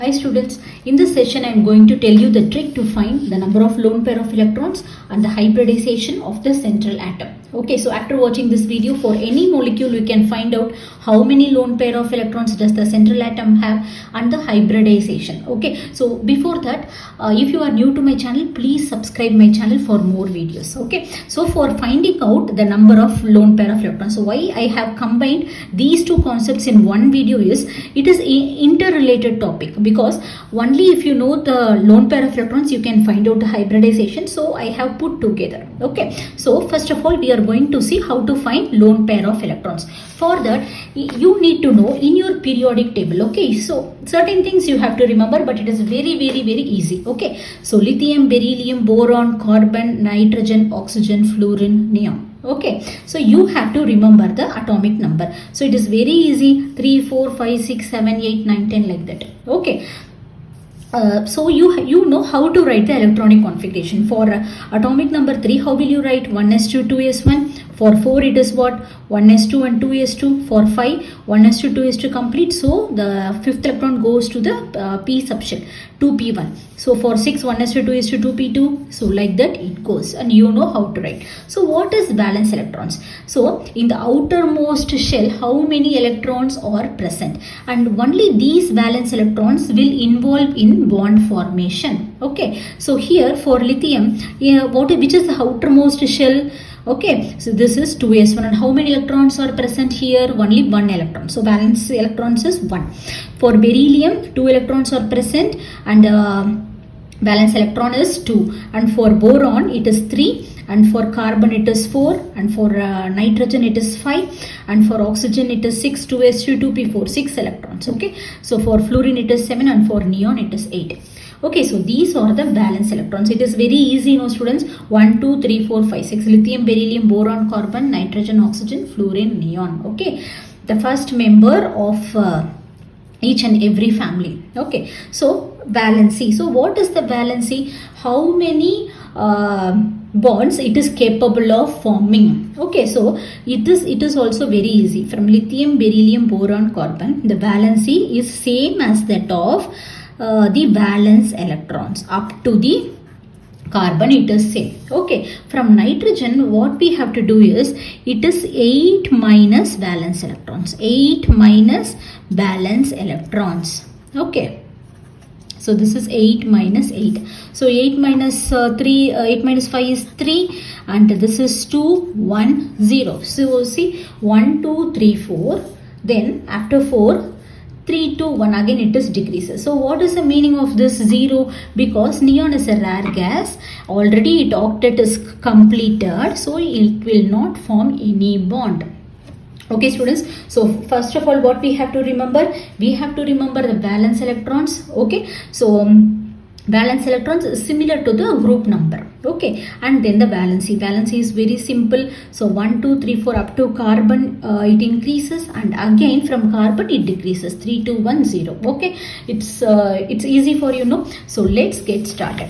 Hi students, in this session I am going to tell you the trick to find the number of lone pair of electrons and the hybridization of the central atom. Okay, so after watching this video, for any molecule we can find out how many lone pair of electrons does the central atom have and the hybridization. Okay, so before that, if you are new to my channel, please subscribe my channel for more videos. Okay, so for finding out the number of lone pair of electrons, so why I have combined these two concepts in one video is it is an interrelated topic, because only if you know the lone pair of electrons you can find out the hybridization. So I have put together. Okay, so first of all we are going to see how to find lone pair of electrons. For that you need to know in your periodic table. Okay, so certain things you have to remember, but it is very easy. Okay, so lithium, beryllium, boron, carbon, nitrogen, oxygen, fluorine, neon. Okay, so you have to remember the atomic number. So it is very easy, 3, 4, 5, 6, 7, 8, 9, 10 like that. Okay, so you know how to write the electronic configuration. For atomic number 3, how will you write? 1s2, 2s1. For 4 it is what? 1s2 and 2s2. For 5, 1s2, 2s2 complete. So the fifth electron goes to the p subshell, 2p1. So for 6, 1s2, 2s2, 2p2. So like that it goes, and you know how to write. So what is valence electrons? So in the outermost shell, how many electrons are present? And only these valence electrons will involve in bond formation. Okay, so here for lithium, which is the outermost shell? Okay, so this is 2s1, and how many electrons are present here? Only 1 electron. So valence electrons is 1. For beryllium, 2 electrons are present, and valence electron is 2. And for boron it is 3. And for carbon it is 4, and for nitrogen it is 5, and for oxygen it is 6, 2s2, 2p4, 6 electrons. Okay, so for fluorine it is 7, and for neon it is 8. Okay, so these are the valence electrons. It is very easy, students. 1, 2, 3, 4, 5, 6. Lithium, beryllium, boron, carbon, nitrogen, oxygen, fluorine, neon. Okay, the first member of each and every family. Okay, so valency. So what is the valency? How many bonds it is capable of forming? Okay, so it is also very easy. From lithium, beryllium, boron, carbon, the valency is same as that of the valence electrons. Up to the carbon it is same. Okay, from nitrogen what we have to do is it is 8 minus valence electrons. 8 minus valence electrons. Okay, so this is 8 minus 8. So 8 minus 8 minus 5 is 3, and this is 2, 1, 0. So see, 1, 2, 3, 4. Then after 4, 3, 2, 1, again it is decreases. So what is the meaning of this 0? Because neon is a rare gas. Already its octet is completed, so it will not form any bond. Okay, students, so first of all what we have to remember? We have to remember the valence electrons. Okay, so valence electrons is similar to the group number. Okay, and then the valency. Valency is very simple. So 1, 2, 3, 4 up to carbon it increases, and again from carbon it decreases. 3, 2, 1, 0. Okay, it's easy for you know. So let's get started.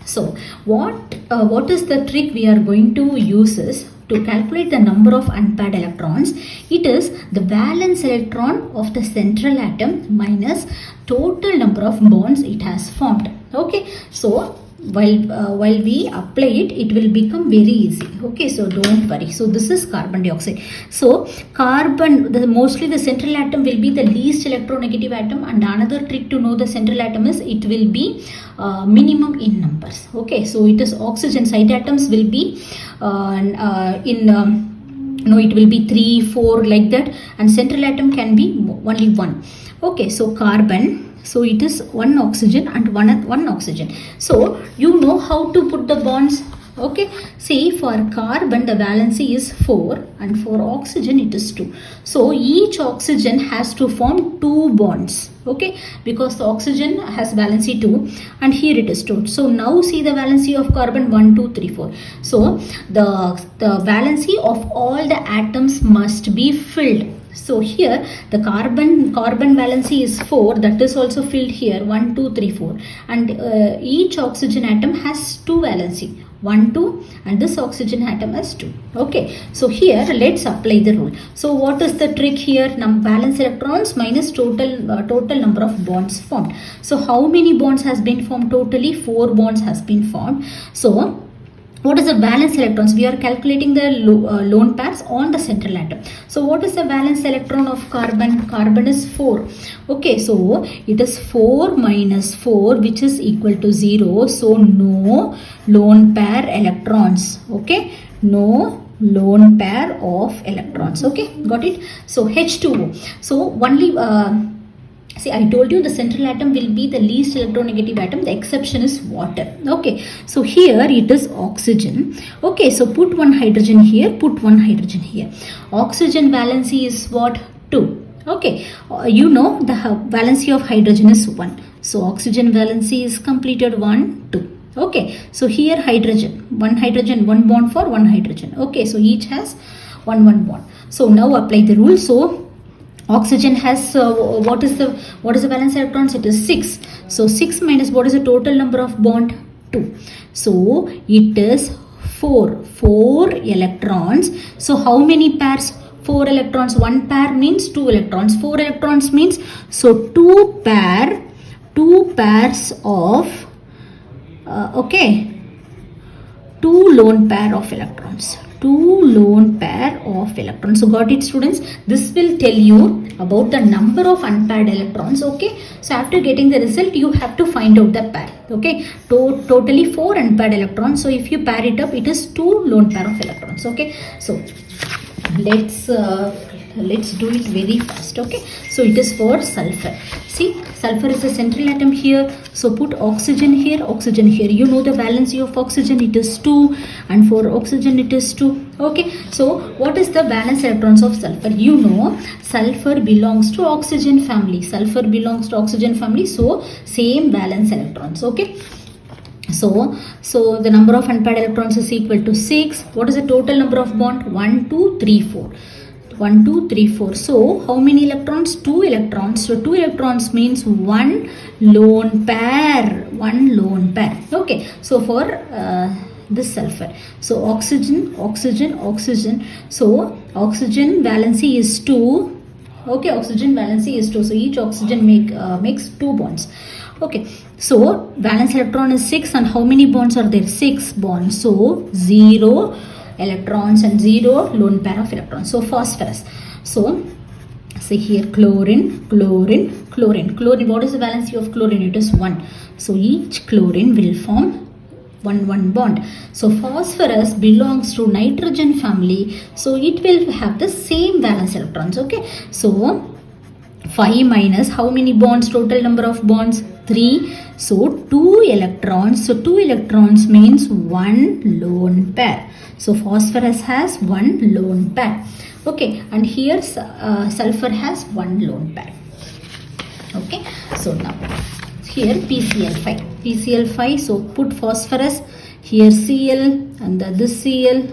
So what is the trick we are going to use is to calculate the number of unpaired electrons. It is the valence electron of the central atom minus total number of bonds it has formed. Okay, so while we apply it, it will become very easy. Okay, so don't worry. So this is carbon dioxide. So carbon, mostly the central atom will be the least electronegative atom, and another trick to know the central atom is it will be minimum in numbers. Okay, so it is oxygen. Side atoms will be it will be 3, 4 like that, and central atom can be only 1. Okay, so carbon, so it is 1 oxygen and 1 oxygen. So you know how to put the bonds. Okay, see, for carbon the valency is 4, and for oxygen it is 2. So each oxygen has to form 2 bonds. Okay, because the oxygen has valency 2, and here it is 2. So now see the valency of carbon 1, 2, 3, 4. So the valency of all the atoms must be filled. So here the carbon valency is 4, that is also filled here, 1, 2, 3, 4, and each oxygen atom has 2 valency. 1, 2, and this oxygen atom has 2. Okay, so here let's apply the rule. So what is the trick here? Valence electrons minus total number of bonds formed. So how many bonds has been formed? Totally 4 bonds has been formed. So what is the valence electrons? We are calculating the lone pairs on the central atom. So what is the valence electron of carbon? Carbon is 4. Okay, so it is 4 minus 4, which is equal to 0. So no lone pair electrons. Okay, no lone pair of electrons. Okay, got it? So H2O. So only see, I told you the central atom will be the least electronegative atom. The exception is water. Okay, so here it is oxygen. Okay, so put one hydrogen here, put one hydrogen here. Oxygen valency is what? 2. Okay, you know the valency of hydrogen is 1. So oxygen valency is completed 1, 2. Okay, so here hydrogen, one bond for one hydrogen. Okay, so each has one bond. So now apply the rule. So oxygen has what is the valence electrons? It is 6. So 6 minus what is the total number of bond? 2. So it is 4 electrons. So how many pairs? 4 electrons. 1 pair means 2 electrons. 4 electrons means, so 2 pairs of 2 lone pair of electrons. 2 lone pair of electrons. So got it, students? This will tell you about the number of unpaired electrons. Okay, so after getting the result, you have to find out the pair. Okay, totally 4 unpaired electrons. So if you pair it up, it is 2 lone pair of electrons. Okay, so let's do it very fast. Okay, so it is for sulfur. See, sulfur is the central atom here. So put oxygen here, oxygen here. You know the valency of oxygen, it is 2, and for oxygen it is 2. Okay, so what is the valence electrons of sulfur? You know sulfur belongs to oxygen family. Sulfur belongs to oxygen family. So same valence electrons. Okay, so the number of unpaired electrons is equal to 6. What is the total number of bond? 1, 2, 3, 4. 1, 2, 3, 4. So how many electrons? 2 electrons. So 2 electrons means 1 lone pair. 1 lone pair. Okay, so for this sulfur, so oxygen. So oxygen valency is 2. Okay, oxygen valency is 2. So each oxygen makes 2 bonds. Okay, so valence electron is 6, and how many bonds are there? 6 bonds. So 0 electrons and 0 lone pair of electrons. So phosphorus. So see here, chlorine. What is the valency of chlorine? It is 1. So each chlorine will form one bond. So phosphorus belongs to nitrogen family. So it will have the same valence electrons. Okay, so 5 minus how many bonds? Total number of bonds? 3. So 2 electrons. So 2 electrons means 1 lone pair. So phosphorus has 1 lone pair. Okay, and here sulfur has 1 lone pair. Okay, so now here PCl5. So put phosphorus here, Cl, and this Cl.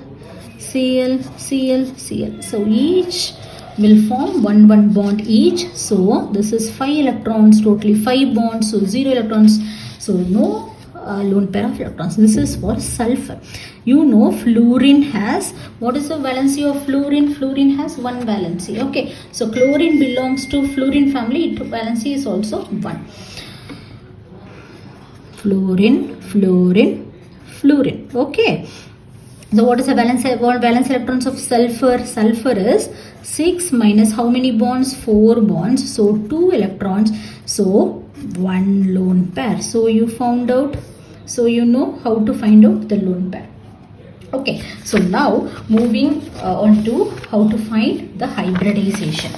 So each will form one bond each. So this is 5 electrons, totally 5 bonds. So 0 electrons. So no lone pair of electrons. This is for sulfur. You know fluorine has, what is the valency of fluorine? Fluorine has 1 valency. Okay, so chlorine belongs to fluorine family. Its valency is also 1. Fluorine. Okay, so what is the valence electrons of sulfur? Sulfur is 6 minus how many bonds? 4 bonds. So 2 electrons. So 1 lone pair. So you found out. So you know how to find out the lone pair. Okay, so now moving on to how to find the hybridization.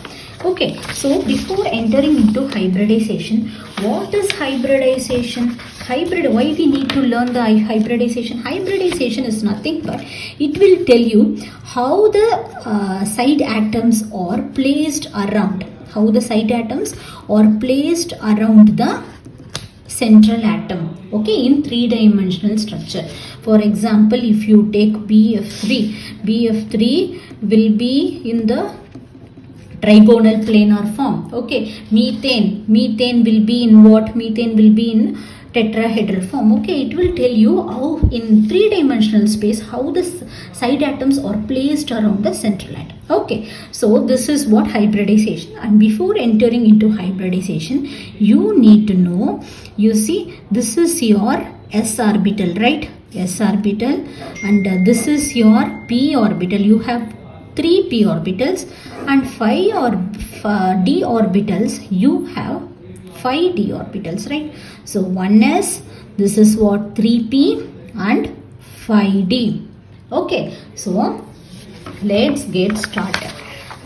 Okay, so before entering into hybridization, what is hybridization? Why we need to learn the hybridization? Hybridization is nothing but it will tell you how the side atoms are placed around. How the side atoms are placed around the central atom. Okay, in 3-dimensional structure. For example, if you take BF3 will be in the trigonal planar form. Okay, methane will be in what? Methane will be in tetrahedral form. Okay, it will tell you how in three-dimensional space how the side atoms are placed around the central atom. Okay, so this is what hybridization. And before entering into hybridization, you need to know, you see, this is your s orbital, right? S orbital, and this is your p orbital. You have 3 p orbitals, and 5 d orbitals. You have 5 d orbitals, right? So 1s, this is what, 3p and 5d. Okay, so let's get started.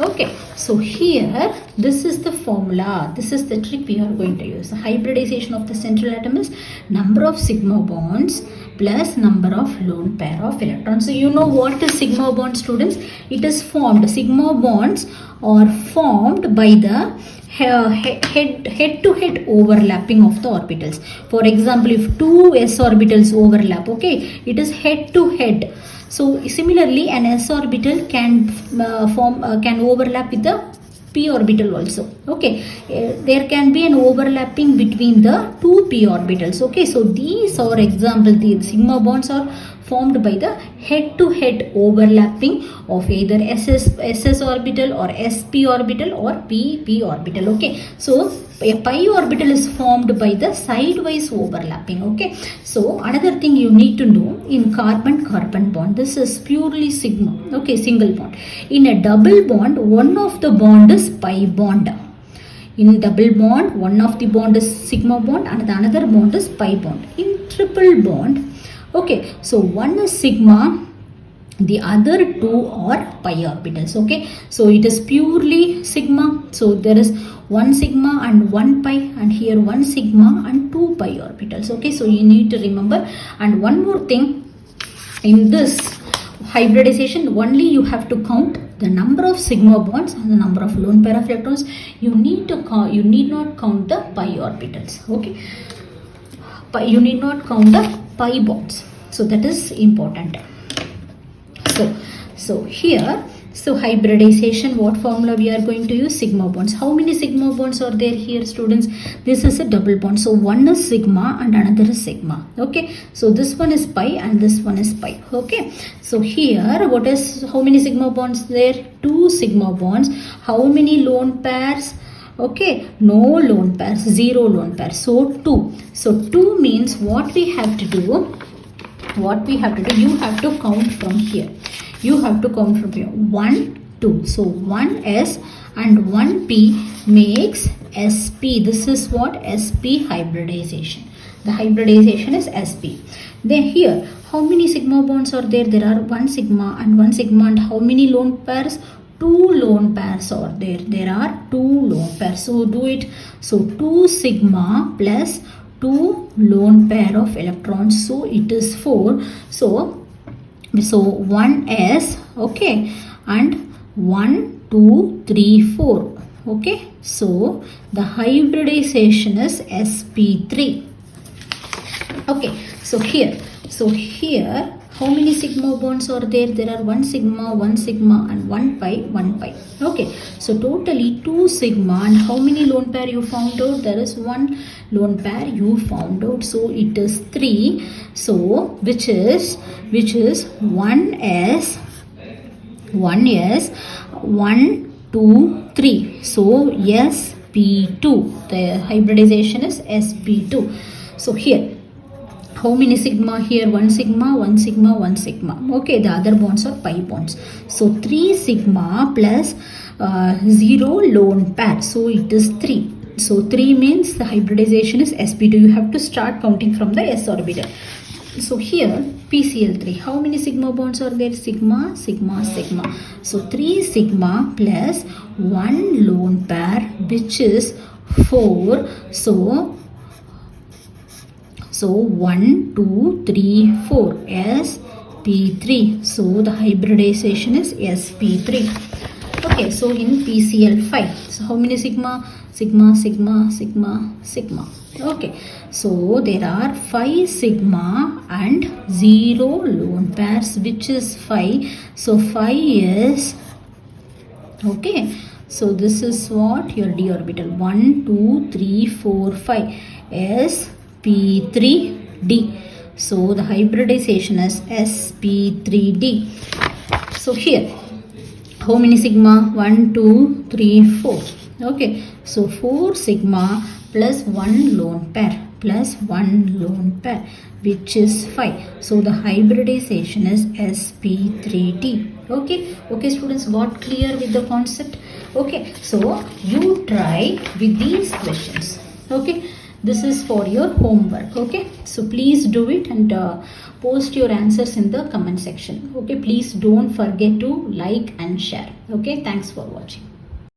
Okay, so here this is the formula, this is the trick we are going to use. The hybridization of the central atom is number of sigma bonds plus number of lone pair of electrons. So you know what is sigma bond, students? It is formed, sigma bonds are formed by the head to head overlapping of the orbitals. For example, if two s orbitals overlap, okay, it is head to head. So similarly, an s orbital can can overlap with the p orbital also. Okay, there can be an overlapping between the two p orbitals. Okay, so these are example. The sigma bonds are formed by the head to head overlapping of either ss orbital or sp orbital or pp orbital. Okay, so a pi orbital is formed by the sidewise overlapping. Okay, so another thing you need to know, in carbon bond, this is purely sigma. Okay, single bond. In a double bond, one of the bond is pi bond. In double bond, one of the bond is sigma bond and the another bond is pi bond. In triple bond, okay, so one is sigma, the other two are pi orbitals. Okay, so it is purely sigma. So there is one sigma and one pi, and here one sigma and two pi orbitals. Okay, so you need to remember. And one more thing, in this hybridization only you have to count the number of sigma bonds and the number of lone pair of electrons. You need not count the pi orbitals. Okay, you need not count the pi bonds. So that is important. So here, so hybridization, what formula we are going to use? Sigma bonds. How many sigma bonds are there here, students? This is a double bond. So one is sigma and another is sigma. Okay, so this one is pi and this one is pi. Okay, so here how many sigma bonds there? 2 sigma bonds. How many lone pairs? Okay, no lone pairs, 0 lone pairs. So 2. So 2 means what we have to do? You have to count from here. You have to count from here. 1, 2. So 1 S and 1 P makes SP. This is what? SP hybridization. The hybridization is SP. Then here, how many sigma bonds are there? There are 1 sigma and 1 sigma. And how many lone pairs? 2 lone pairs are there. There are 2 lone pairs. So do it. So 2 sigma plus 2 lone pair of electrons. So it is 4. So 1s, okay, and 1, 2, 3, 4. Okay, so the hybridization is sp3. Okay, so here how many sigma bonds are there? There are 1 sigma and 1 pi. Okay, so totally 2 sigma. And how many lone pair you found out? There is 1 lone pair you found out. So it is 3. So which is 1s, 1, 2, 3. So sp2. The hybridization is sp2. So here, how many sigma here? 1 sigma. Okay, the other bonds are pi bonds. So 3 sigma plus 0 lone pair. So it is 3. So 3 means the hybridization is sp2. You have to start counting from the s orbital. So here PCl3. How many sigma bonds are there? Sigma. So 3 sigma plus 1 lone pair, which is 4. So 1, 2, 3, 4. sp3. So the hybridization is sp3. Okay, so in PCl5. So how many sigma? Sigma. Okay, so there are 5 sigma and 0 lone pairs, which is 5. So 5 is, okay, So this is what your d orbital. 1, 2, 3, 4, 5. sp3d. So the hybridization is sp3d. So here, how many sigma? 1, 2, 3, 4. Okay, so 4 sigma plus 1 lone pair which is 5. So the hybridization is sp3d. Okay students, got clear with the concept? Okay, so you try with these questions. Okay, this is for your homework. Okay, so please do it and post your answers in the comment section. Okay, please don't forget to like and share. Okay, thanks for watching.